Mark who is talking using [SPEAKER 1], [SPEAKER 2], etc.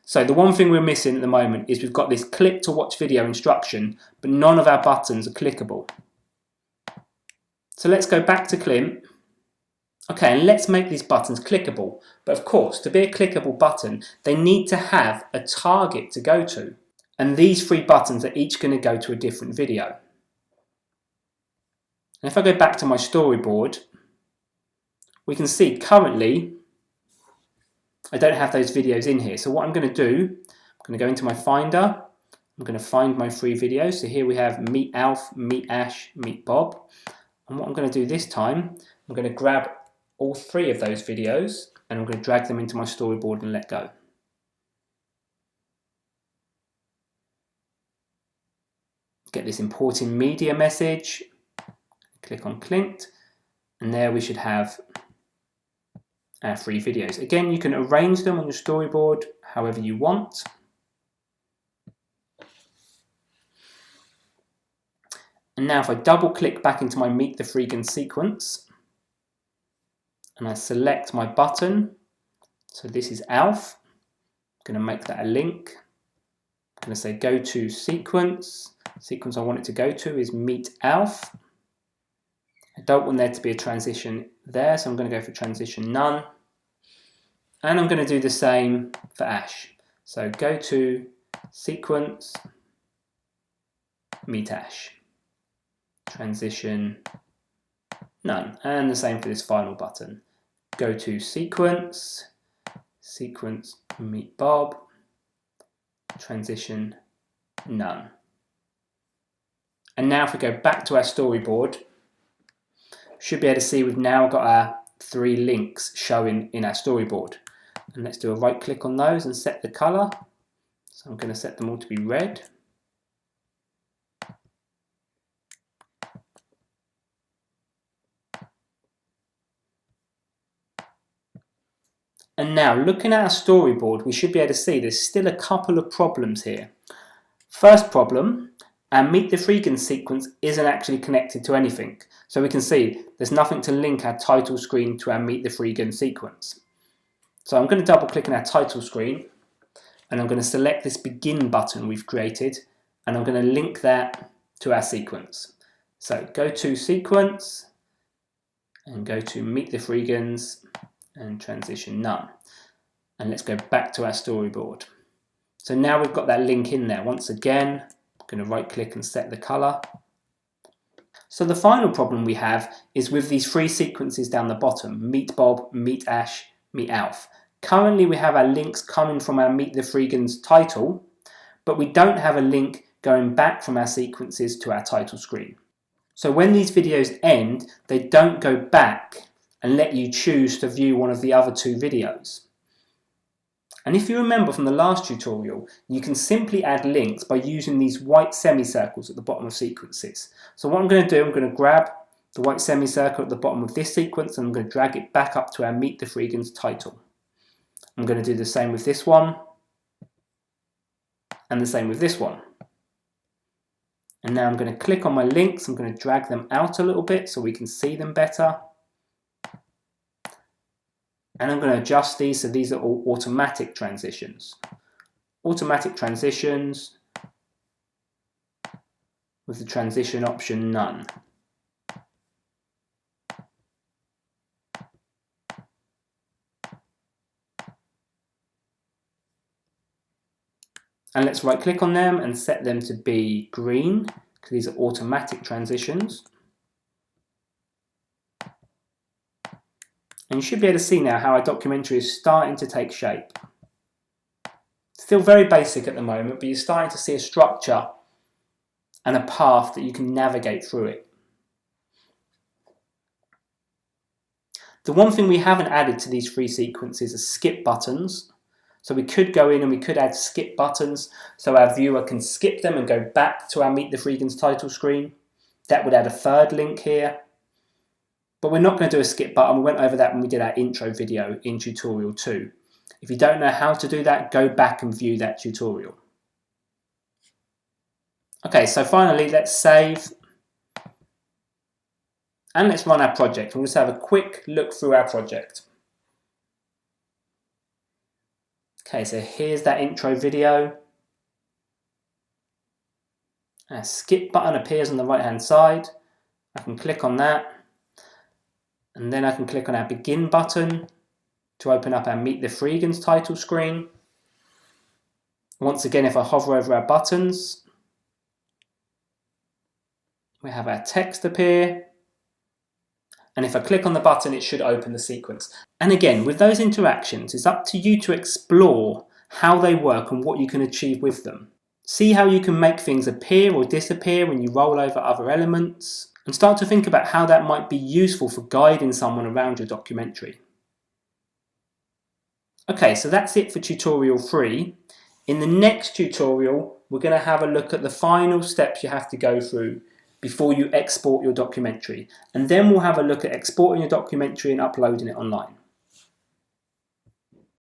[SPEAKER 1] So the one thing we're missing at the moment is we've got this click to watch video instruction, but none of our buttons are clickable. So let's go back to Klynt. Okay, and let's make these buttons clickable. But of course, to be a clickable button, they need to have a target to go to. And these 3 buttons are each going to go to a different video. And if I go back to my storyboard, we can see currently I don't have those videos in here. So what I'm going to do, I'm going to go into my Finder. I'm going to find my 3 videos. So here we have Meet Alf, Meet Ash, Meet Bob. And what I'm going to do this time, I'm going to grab all 3 of those videos and I'm going to drag them into my storyboard and let go. Get this importing media message. Click on Klynt, and there we should have our 3 videos. Again, you can arrange them on your storyboard however you want. And now if I double click back into my Meet the Freegan sequence and I select my button, so this is Alf, I'm going to make that a link. I'm going to say go to sequence. Sequence I want it to go to is Meet Alf. I don't want there to be a transition there, so I'm going to go for transition none. And I'm going to do the same for Ash. So go to sequence, Meet Ash. Transition none. And the same for this final button. Go to sequence, sequence, Meet Bob. Transition none. And now if we go back to our storyboard, should be able to see we've now got our 3 links showing in our storyboard. And let's do a right click on those and set the colour. So I'm going to set them all to be red. And now looking at our storyboard, we should be able to see there's still a couple of problems here. First problem, our Meet the Freegan sequence isn't actually connected to anything. So we can see there's nothing to link our title screen to our Meet the Freegan sequence. So I'm going to double click on our title screen and I'm going to select this begin button we've created and I'm going to link that to our sequence. So go to sequence and go to Meet the Freegans and transition none. And let's go back to our storyboard. So now we've got that link in there. Once again, I'm going to right click and set the colour. So the final problem we have is with these 3 sequences down the bottom, Meet Bob, Meet Ash, Meet Alf. Currently we have our links coming from our Meet the Freegans title, but we don't have a link going back from our sequences to our title screen. So when these videos end, they don't go back and let you choose to view one of the other 2 videos. And if you remember from the last tutorial, you can simply add links by using these white semicircles at the bottom of sequences. So what I'm going to do, I'm going to grab the white semicircle at the bottom of this sequence and I'm going to drag it back up to our Meet the Freegans title. I'm going to do the same with this one and the same with this one. And now I'm going to click on my links, I'm going to drag them out a little bit so we can see them better. And I'm going to adjust these so these are all automatic transitions. Automatic transitions with the transition option none. And let's right click on them and set them to be green because these are automatic transitions. And you should be able to see now how our documentary is starting to take shape. Still very basic at the moment, but you're starting to see a structure and a path that you can navigate through it. The one thing we haven't added to these 3 sequences are skip buttons. So we could go in and we could add skip buttons so our viewer can skip them and go back to our Meet the Freegans title screen. That would add a 3rd link here. But we're not going to do a skip button. We went over that when we did our intro video in tutorial 2. If you don't know how to do that, go back and view that tutorial. Okay, so finally let's save and let's run our project. We'll just have a quick look through our project. Okay, so here's that intro video. A skip button appears on the right hand side. I can click on that, and then I can click on our begin button to open up our Meet the Freegans title screen. Once again, if I hover over our buttons, we have our text appear. And if I click on the button, it should open the sequence. And again, with those interactions, it's up to you to explore how they work and what you can achieve with them. See how you can make things appear or disappear when you roll over other elements, and start to think about how that might be useful for guiding someone around your documentary. Okay, so that's it for tutorial 3. In the next tutorial, we're going to have a look at the final steps you have to go through before you export your documentary. And then we'll have a look at exporting your documentary and uploading it online.